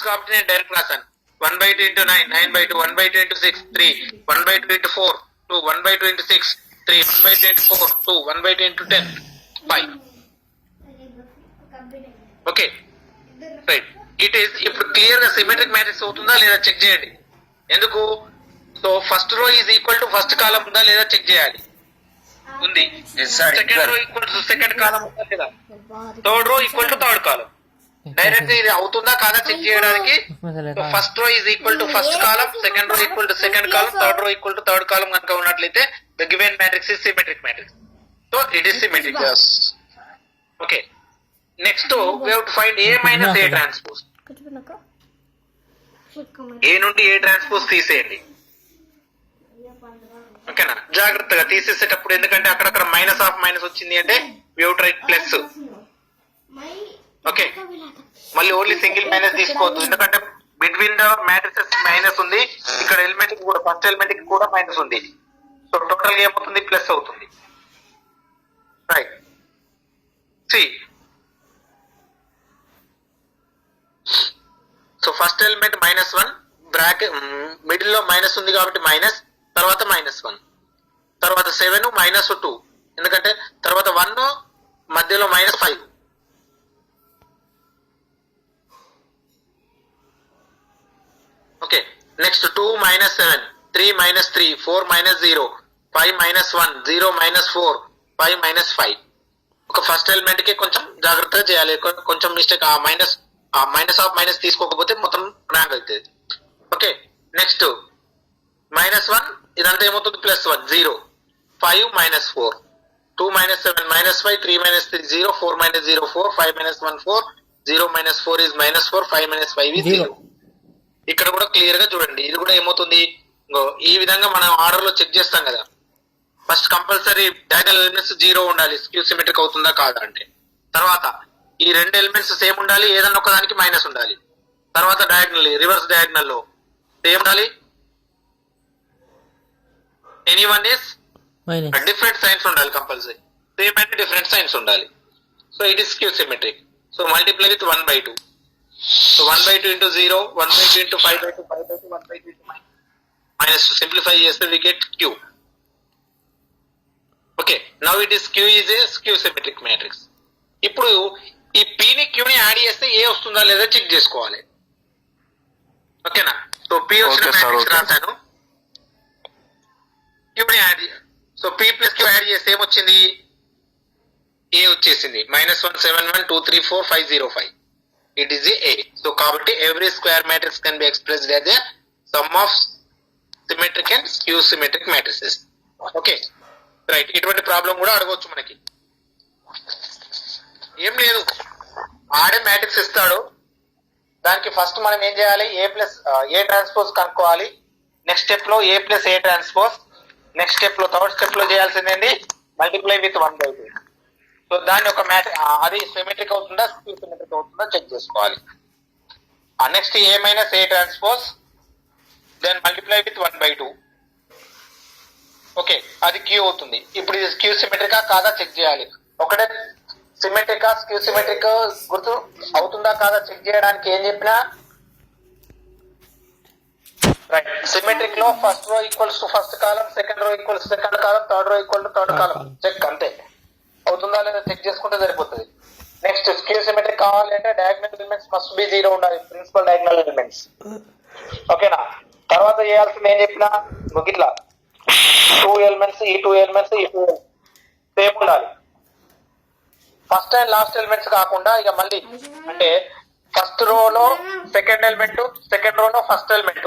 కాబట్టి నేను డైరెక్ట్ రాశాను 1/2 into 9, 9/2, 1/2 into 6, 3, 1/2 into 4, 2, 1/2 into 6, 3, 1/2 into 4, 2, 1/2 into 10, 5. Okay right. It is ఇప్పుడు క్లియర్ గా సిమెట్రిక్ మ్యాట్రిక్స్ అవుతుందా లేదా చెక్ చేయండి. ఎందుకు? So first row is equal to first కాలం ఉందా లేదా చెక్ చేయాలి. ఉంది. Second row equal to second కాలం ఉందా లేదా, third row equal to third column. Direct ఇది అవుతుందా కాదా చెక్ చేయడానికి first row is equal to first column, second row equal to second column, third row equal to third column కనుక ఉన్నట్లయితే the given matrix is symmetric matrix. So it is symmetric. Okay next we have to find A minus A transpose. A నుండి A transpose తీసేయండి. ఓకేనా, జాగ్రత్తగా తీసేసేటప్పుడు, ఎందుకంటే అక్కడక్కడ minus of minus వచ్చింది అంటే we have to write plus. Okay మళ్ళీ only single minus తీసుకోవద్దు, ఎందుకంటే బిట్వీన్ ద మ్యాట్రిసెస్ మైనస్ ఉంది, ఇక్కడ ఎలిమెంట్ కి కూడా ఫస్ట్ ఎలిమెంట్ కి కూడా మైనస్ ఉంది. సో టోటల్ గా ఏమవుతుంది, ప్లస్ అవుతుంది. Right. See so first element -1, bracket middle లో మైనస్ ఉంది కాబట్టి మైనస్, తర్వాత -1, తర్వాత 7 -2, ఎందుకంటే తర్వాత 1 మధ్యలో -5. Okay next 2 -7, 3 -3, 4 -0, 5 -1, 0 -4, 5 -5. ఒక ఫస్ట్ ఎలిమెంట్ కి కొంచెం జాగ్రత్తగా చేయాలి, కొంచెం మిస్టేక్ ఆ మైనస్ ఆఫ్ మైనస్ తీసుకోకపోతే మొత్తం ర్యాంక్ అవుతుంది. ఓకే నెక్స్ట్ -1 ఇదంతా ఏమవుతుంది, +1, 0, 5 -4, 2 -7, -5, 3 -3, 0, 4 -0, 4, 5 -1, 4, 0 -4 is -4, 5 -5 is 0. ఇక్కడ కూడా క్లియర్ గా చూడండి, ఇది కూడా ఏమవుతుంది, ఈ విధంగా మనం ఆర్డర్ లో చెక్ చేస్తాం కదా. ఫస్ట్ కంపల్సరీ డయాగనల్ ఎలిమెంట్స్ 0 ఉండాలి, స్క్యూ సిమెట్రిక్ అవుతుందా కాదా అంటే. తర్వాత ఈ రెండు ఎలిమెంట్స్ సేమ్ ఉండాలి, ఏదన్నా ఒక దానికి మైనస్ ఉండాలి. తర్వాత డయాగనల్ రివర్స్ డయాగనల్ లో సేమ్ ఉండాలి, ఎనీవన్ ఇస్ డిఫరెంట్ సైన్స్ ఉండాలి కంపల్సరీ, సేమ్ అంటే డిఫరెంట్ సైన్స్ ఉండాలి. So it is skew symmetric. So multiply with 1/2. So 1/2 into 0, 1/2 into 5/2, 5/2, 1/2 into minus 2. Simplify చేస్తే we get Q. Okay, now it is Q is a skew symmetric matrix. ఇప్పుడు ఈ P ని Q ని add చేస్తే ఏ వస్తుందా లేదా check చేసుకోవాలి. ఓకేనా, సో P వచ్చిన మ్యాట్రిక్స్ రాశాను, Q ని add, so P plus Q add చేస్తే ఏమొచ్చింది, ఏ వచ్చేసింది, -1, 7, 1, 2, 3, 4, 5, 0, 5. It is a A. So కాబట్టి every square matrix can be expressed as a sum of symmetric and skew symmetric matrices. Okay, right. ఇటువంటి problem కూడా అడగవచ్చు మనకి. ఏం లేదు, ఆడే మ్యాట్రిక్స్ ఇస్తాడు, దానికి ఫస్ట్ మనం ఏం చేయాలి, ఏ ట్రాన్స్పోజ్ కనుక్కోవాలి. నెక్స్ట్ స్టెప్ లో A+A ట్రాన్స్పోజ్, నెక్స్ట్ స్టెప్ లో థర్డ్ స్టెప్ లో చేయాల్సిందేంటి, మల్టిప్లై విత్ 1/2. సో దాన్ని ఒక అది సిమెట్రిక్ అవుతుందా స్క్యూ సిమెట్రిక్ అవుతుందా చెక్ చేసుకోవాలి. Next A-A transpose, then multiply with 1/2. Okay అది క్యూ అవుతుంది. ఇప్పుడు ఇది స్క్యూ సిమెట్రికా కాదా చెక్ చేయాలి. ఒకటే సిమెట్రికా స్క్యూ సిమెట్రిక్ గుర్తు అవుతుందా కాదా చెక్ చేయడానికి ఏం చెప్పినా, రైట్, సిమెట్రిక్ లో first row equals to first column, second row equals second column, third row equal to third column, check అంతే. అవుతుందా లేదా చెక్ చేసుకుంటే సరిపోతుంది. నెక్స్ట్ స్క్యూ సిమెట్రిక్ కావాలి అంటే డయాగనల్ ఎలిమెంట్స్ మస్ట్ బి 0 ఉండాలి, ప్రిన్సిపల్ డయాగనల్ ఎలిమెంట్స్. ఓకేనా, తర్వాత చేయాల్సింది ఏం చెప్పినా, ఇట్లా 2 ఎలిమెంట్స్ ఈ 2 ఎలిమెంట్స్ ఈ 2 సేమ్ ఉండాలి. ఫస్ట్ అండ్ లాస్ట్ ఎలిమెంట్స్ కాకుండా ఇక మళ్ళీ అంటే ఫస్ట్ రోలో సెకండ్ ఎలిమెంట్, సెకండ్ రోలో ఫస్ట్ ఎలిమెంట్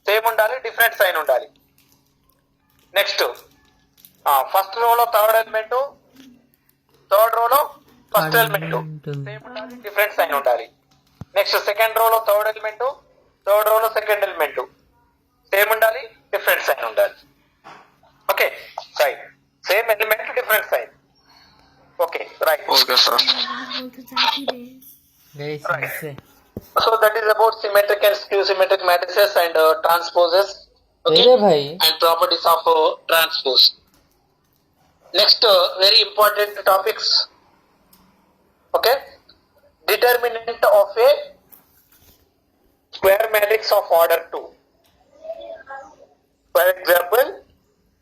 సేమ్ ఉండాలి, డిఫరెంట్ సైన్ ఉండాలి. నెక్స్ట్ ఫస్ట్ రోలో థర్డ్ ఎలిమెంట్, థర్డ్ రోలో ఫస్ట్ ఎలిమెంట్ సేమ్ ఉండాలి, డిఫరెంట్ సైన్ ఉండాలి. నెక్స్ట్ సెకండ్ రోలో థర్డ్ ఎలిమెంట్, థర్డ్ రోలో సెకండ్ ఎలిమెంట్ సేమ్ ఉండాలి, డిఫరెంట్ సైన్ ఉండాలి. Okay right, same element different sign. Okay right, okay sir, right. So that is about symmetric and skew symmetric matrices and transposes, okay, and properties of transpose. Next very important topics, okay, determinant of a matrix of order 2. For example,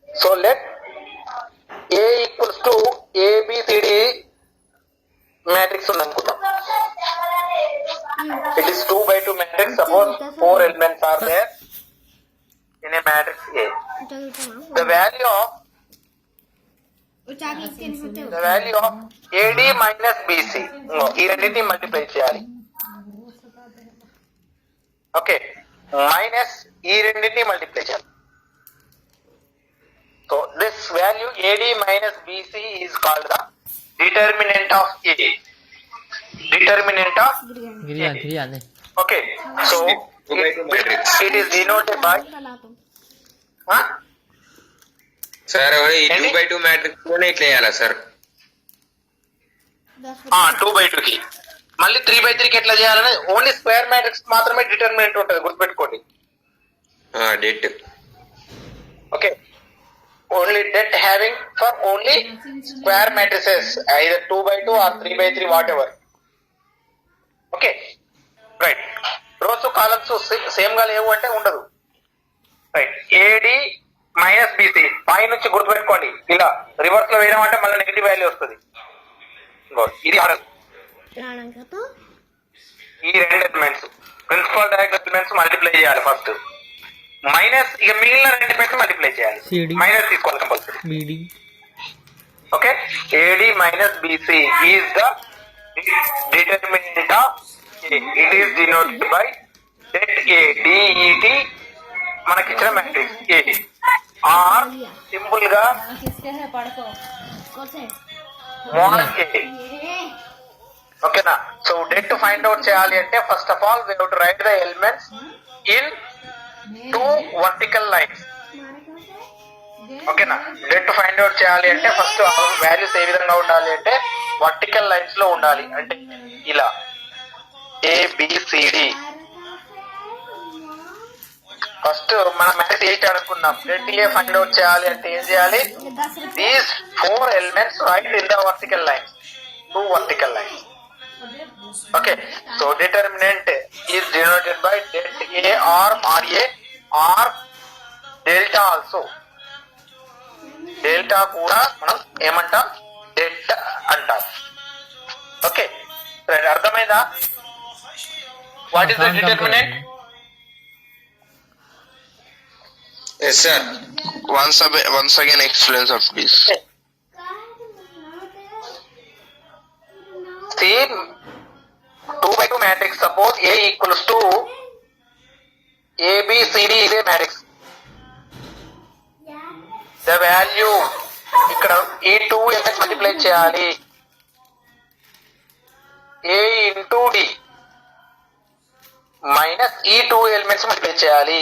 so let A equals to ABCD matrix undanukuntam. It is 2 by 2 matrix. Suppose 4 elements are there in a matrix A. The value of AD minus BC ఈ రెండింటిని multiply చేయాలి. Okay, minus ఈ రెండింటిని multiply చేయాలి. So this value AD minus BC is called the determinant of A. Determinant of A. Okay, so it is denoted by sir ఈ 2x2 matrix లోనే ఇట్లా చేయాలా సార్? 2x2 కి మళ్ళీ 3x3 కి ఎట్లా చేయాలని ఓన్లీ స్క్వేర్ మ్యాట్రిక్స్ మాత్రమే డిటర్మినెంట్ ఉంటుంది, గుర్తుపెట్టుకోండి. Det okay, only det having for only square matrices either 2x2 or 3x3 whatever. Okay right. Rows columns same గా లేవు అంటే ఉండదు. రైట్, ఏడి మైనస్ బీసీ పై నుంచి గుర్తుపెట్టుకోండి. ఇలా రివర్స్ లో వేయడం అంటే మళ్ళీ నెగిటివ్ వాల్యూ వస్తుంది. ఇది ఈ రెండు elements principal diagonal elements multiply చేయాలి ఫస్ట్. మైనస్ ఇక మిగిలిన రెండు ఎలిమెంట్స్ మల్టిప్లై చేయాలి. మైనస్ తీసుకోవాలి compulsory. Okay, AD minus BC is the determinant of A. It is denoted by det A. DET మనకిచ్చిన మ్యాట్రిక్స్ A. ఆర్ సింపుల్ గా model A. ఓకేనా? So det find out చేయాలి అంటే first of all we have to write the elements in 2 vertical lines. ఓకేనా? Det find out చేయాలి అంటే first values ఏ విధంగా ఉండాలి అంటే వర్టికల్ లైన్స్ లో ఉండాలి. అంటే ఇలా ABCD. ఫస్ట్ మనం మ్యాథ్స్ 8 అనుకున్నాం. డెట్ ఏ ఫైండ్ అవుట్ చేయాలి అంటే ఏం చేయాలి? These 4 elements right in the vertical lines, 2 vertical lines. Okay, so determinant is denoted by det A or RA or delta also. Delta కూడా మనం ఏమంటాం? డెట్ అంటాం. ఓకే, అర్థమైందా? What is the determinant? Yes sir. Once again explain of this. See, 2x2 matrix. Suppose A equals to ABCD is a matrix. The value ఇక్కడ ఈ 2 elements multiply చేయాలి. A into D minus ఈ 2 elements multiply చేయాలి.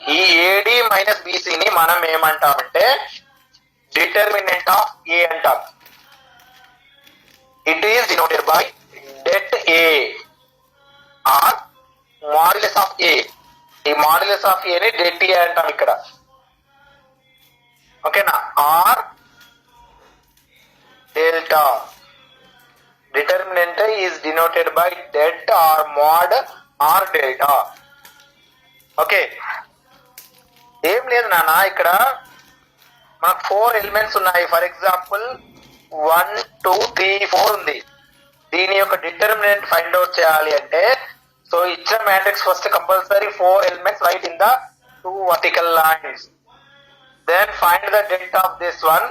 ఈ AD minus బీసీని మనం ఏమంటామంటే determinant of A అంటాం. It is denoted by det A or modulus of A. ఈ మాడ్యులస్ ఆఫ్ ఏ ని డెట్ ఏ అంటాం ఇక్కడ. ఓకేనా? Or delta. Determinant is denoted by det or mod or delta. Okay, ఏం లేదు నాన్న, ఇక్కడ మనకు 4 ఎలిమెంట్స్ ఉన్నాయి. ఫర్ ఎగ్జాంపుల్ 1 2 3 4 ఉంది. దీని యొక్క డిటర్మినెంట్ ఫైండ్ అవుట్ చేయాలి అంటే సో ఇచ్చిన matrix first compulsory 4 elements right in the 2 vertical lines. Then find the det of this one,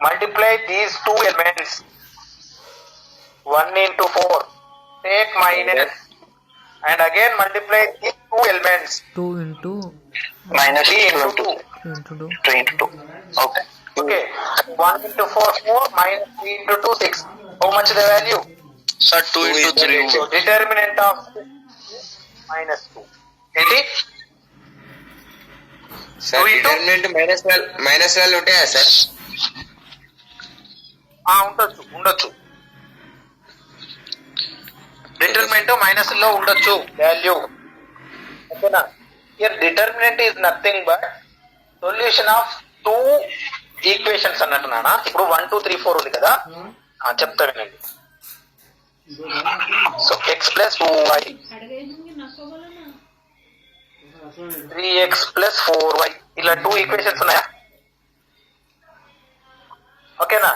multiply these 2 elements. 1 into 4 take minus and again multiply these 2 elements. 2 into minus 3 into 2. 3 into 2. Okay. Okay. 1 into 4 4 minus 3 into 2 6. How much the value? Sir, 2 into 3. So determinant of minus 2. ఏంటి? Sir determinant minus value ఉంటాయా sir? ఉండొచ్చు. Determinant minus లో ఉండొచ్చు value. ఓకేనా? Here determinant is nothing but solution of 2 equations అన్నట్టు నాన్న. ఇప్పుడు 1 2 3 4 ఉంది కదా, చెప్తా వినండి. So x plus 2y 3x plus 4y ఇలా 2 ఈక్వేషన్స్ ఉన్నాయా? ఓకేనా?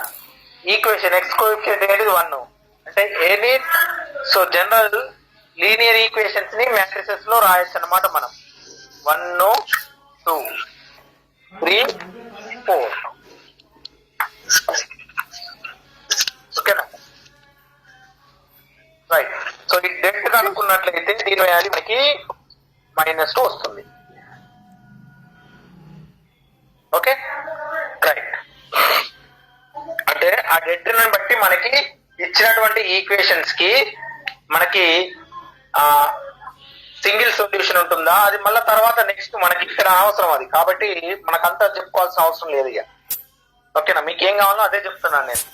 ఈక్వేషన్ ఎక్స్ కోఎఫిషియంట్ అనేది 1 అంటే any so general linear equations ని మ్యాట్రిసెస్ లో రాయొచ్చు అన్నమాట. మనం 1 2 3 4 ఓకేనా? రైట్. సో ఈ డెట్ కనుక్కున్నట్లయితే దీని వాల్యూ మనకి -2 వస్తుంది. Okay right. అంటే ఆ డెట్ ని బట్టి మనకి ఇచ్చినటువంటి ఈక్వేషన్స్ కి మనకి సింగిల్ సొల్యూషన్ ఉంటుందా, అది మళ్ళీ తర్వాత నెక్స్ట్ మనకి ఇక్కడ అవసరం అది, కాబట్టి మనకంతా చెప్పుకోవాల్సిన అవసరం లేదు ఇక. ఓకేనా? మీకు ఏం కావాలో అదే చెప్తున్నాను నేను.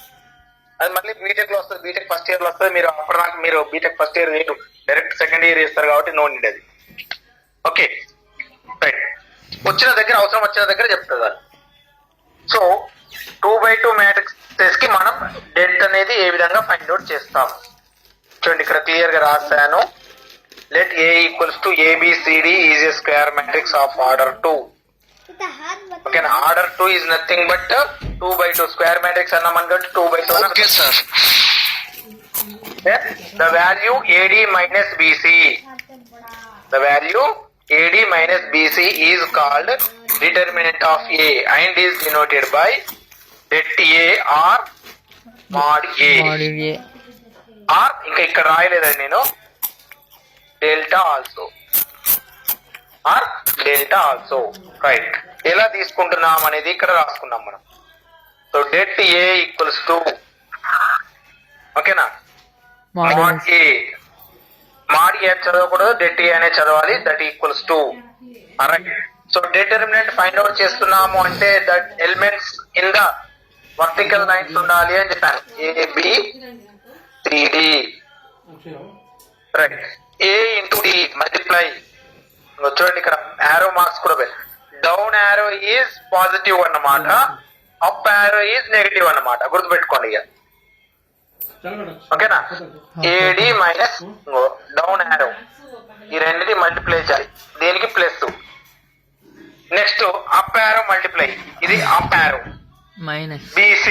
అది మళ్ళీ బీటెక్ లో వస్తుంది, బీటెక్ ఫస్ట్ ఇయర్ లో వస్తుంది. మీరు అప్పటిదాకా మీరు బీటెక్ ఫస్ట్ ఇయర్ వేయరు, డైరెక్ట్ సెకండ్ ఇయర్ చేస్తారు కాబట్టి నో నీడ్ అది. Okay right. వచ్చిన దగ్గర అవసరం వచ్చిన దగ్గర చెప్తుంది అది. సో 2x2 మ్యాట్రిక్సెస్ కి మనం డెట్ అనేది ఏ విధంగా ఫైండ్ అవుట్ చేస్తాం చూడండి. ఇక్కడ క్లియర్ గా రాశాను. Let A equals to ABCD is a square matrix of order 2. ఓకేనా? Order 2 is nothing but 2x2 square matrix అన్నాం అనుకోండి. 2x2 Okay, sir. the value AD minus BC. The value AD minus BC is called determinant of A and is denoted by det A or mod A. or ఇంకా ఇక్కడ రాయలేదండి నేను, delta also or delta also. Right. ఎలా తీసుకుంటున్నాం అనేది ఇక్కడ రాసుకున్నాం మనం. So det A equals to ఓకేనా mod A. mod A చదవకూడదు, డెట్ ఏ అనే చదవాలి. That equals to right. So determinant find out చేస్తున్నాము అంటే that elements in the vertical lines ఉండాలి అని చెప్పాను. ABCD right. A into D multiply. చూడండి ఇక్కడ యారో మార్క్స్ కూడా డౌన్ యారో ఈజ్ పాజిటివ్ అన్నమాట, అప్ యారో ఈజ్ నెగటివ్ అన్నమాట. గుర్తుపెట్టుకోండి ఇక. ఓకేనా? AD మైనస్ డౌన్ యారో ఈ రెండింటి మల్టిప్లై చేయాలి. దీనికి plus. Next up arrow multiply, ఇది up arrow minus. BC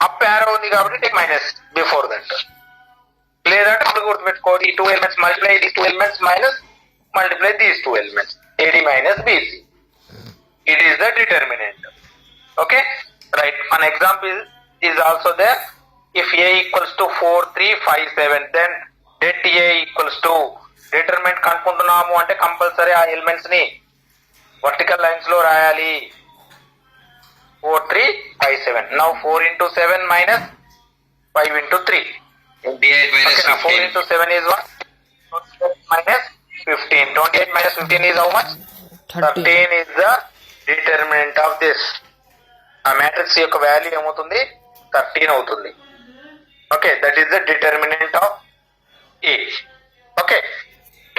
up arrow ఉంది కాబట్టి మైనస్ బిఫోర్ దట్. లేదంటే ఇప్పుడు గుర్తుపెట్టుకోండి, ఈ 2 elements multiply these 2 elements minus multiply these 2 elements. AD minus BC. It is the determinant. Okay? Right. An example is also there. If A equals to 4, 3, 5, 7, then det A equals to determinant కనుక్కుంటున్నాము అంటే compulsory ఆ elements ని vertical lines లో రాయాలి. 4, 3, 5, 7. Now 4 into 7 minus 5 into 3. 28 minus okay, 4 into 7 is what? Minus 15. 28 minus 15 is how much? 13 is the determinant of this. ఆ matrix యొక్క value ఏమవుతుంది? 13 అవుతుంది. Okay, that is the determinant of A. Okay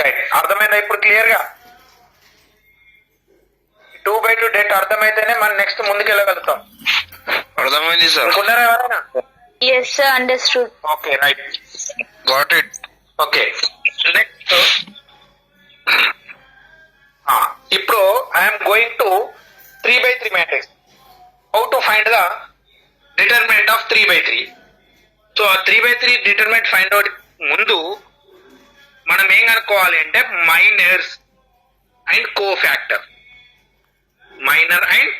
right. అర్థమైందా ఇప్పుడు clear గా? 2x2 debt అర్థమైతేనే మనం next ముందుకు వెళ్ళగలుగుతాం. అర్థమైంది సార్. అనుకున్నారా ఎవరైనా? Yes, sir, understood. Okay right, got it. Okay next ఇప్పుడు I'm going to 3x3 matrix. How to find the determinant of 3x3. So ఆ 3x3 డిటర్మినెంట్ ఫైండ్ అవుట్ ముందు మనం ఏం కనుక్కోవాలి అంటే minors and cofactor. Minor and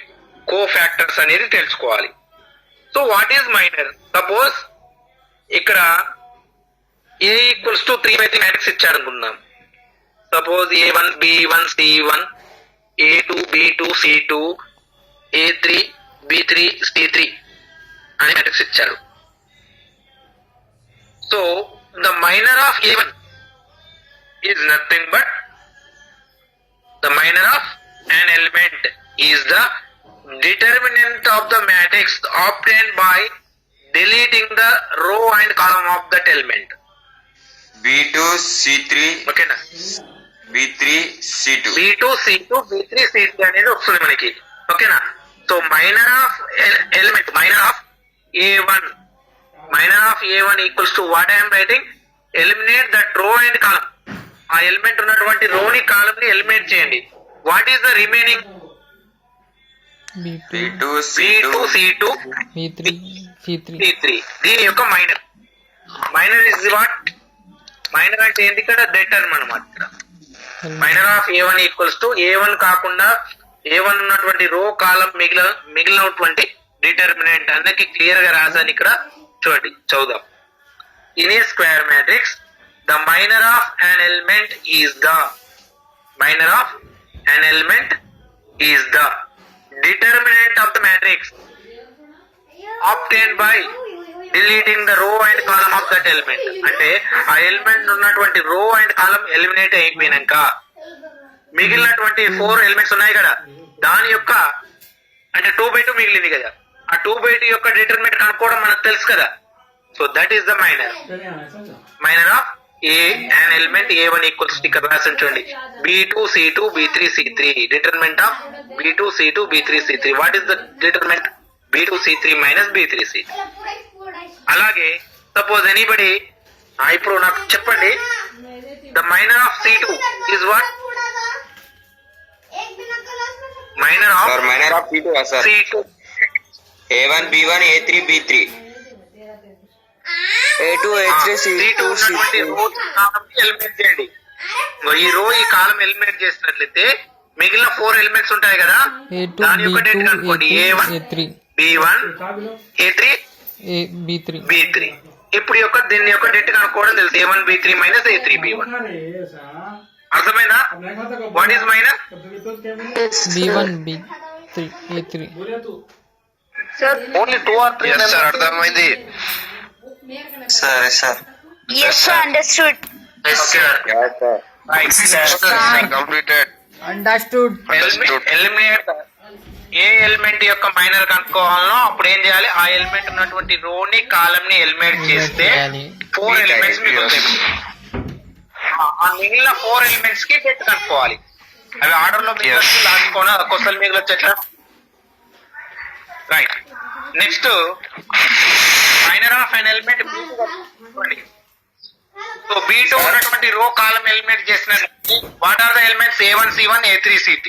cofactors అనేది తెలుసుకోవాలి. So what is minor? Suppose ఇక్కడ A equals to 3x3 matrix ఇచ్చాడు అనుకుందాం. Suppose A1 B1 C1 A2 B2 C2 A3 B3 C3 అనే మ్యాట్రిక్స్ ఇచ్చాడు. So the minor of A1 is nothing but the minor of an element is the determinant of the matrix obtained by deleting the row and column of that element. B2 C3 ఓకేనా? B3 C2 B2 C2 B3 C3 అనేది వస్తుంది మనకి. ఓకేనా? So minor of element minor of A1 equals to what I'm writing? Eliminate that row and column ఆ ఎలిమెంట్ ఉన్నటువంటి రోని column ని ఎలిమినేట్ చేయండి. What is the remaining? B2 C2 C2 B3 C3 C3. దీని యొక్క minor. Minor is what? Minor అంటే ఏంటి? ఇక్కడ డిటర్మ్ అనమాట. ఇక్కడ minor of A1 equals to A1 కాకుండా A1 ఉన్నటువంటి రో కాలం మిగిలినటువంటి డిటర్మినెంట్ అన్నకి క్లియర్ గా రాసాను. ఇక్కడ చూడండి, చదువుదాం. In a square matrix the minor of an element is the minor of an element is the determinant of the matrix obtained by deleting the row and column of that element. అంటే ఆ ఎలిమెంట్ ఉన్నటువంటి రో and column eliminate అయిపోయినాక మిగిలినటువంటి 4 elements ఉన్నాయి కదా, దాని యొక్క అంటే 2/2 మిగిలింది కదా, ఆ 2/2 యొక్క డిటర్మినెంట్ కనుక్కోవడం మనకు తెలుసు కదా. So that is the minor. Minor of an element A1 equals ఇక్కడ రాసి చూడండి, B2 C2 B3 C3. Determinant of B2 C2 B3 C3. What is the determinant? B2 C3 minus B3 C3. అలాగే suppose anybody ఇప్పుడు నాకు చెప్పండి, the minor of C2 is what? Minor of sir minor of C2 sir C2 A1 B1 A3 B3 A2 A3 C2 ఉన్నటువంటి row column eliminate చేయండి. ఈ రో ఈ కాలం eliminate చేసినట్లయితే మిగిలిన 4 ఎలిమెంట్స్ ఉంటాయి కదా, A2 దాని యొక్క డేట్ B2 కనుక్కోండి. A2 A1 A3 B1 A3 B3 B3. ఇప్పుడు దీని యొక్క డేట్ కనుక్కోవడం తెలుసు. A1 B3 minus A3 B1. అర్థమైందా? What is minor? B1 B3 A3 only 2 or 3 sir అర్థమైంది. సరే sir Yes, sir. Understood. Completed. Understood. Eliminate A element యొక్క minor కనుక్కోవాలనో అప్పుడు ఏం చేయాలి? ఆ ఎలిమెంట్ ఉన్నటువంటి రోని కాలం ని ఎలిమినేట్ చేస్తే 4 ఎలిమెంట్స్ మిగులుతాయి. ఆ మిగిలిన 4 ఎలిమెంట్స్ కి డెట్ కనుక్కోవాలి. అవి ఆర్డర్ లో మిగలొచ్చు, లాసుకోనా కొసలు మిగలొచ్చు, ఎట్లా? Right. Next minor of an element B2. So B2 ఉన్నటువంటి రో కాలం ఎలిమినేట్ చేసినట్టు what are the elements? A1 C1 A3 C3.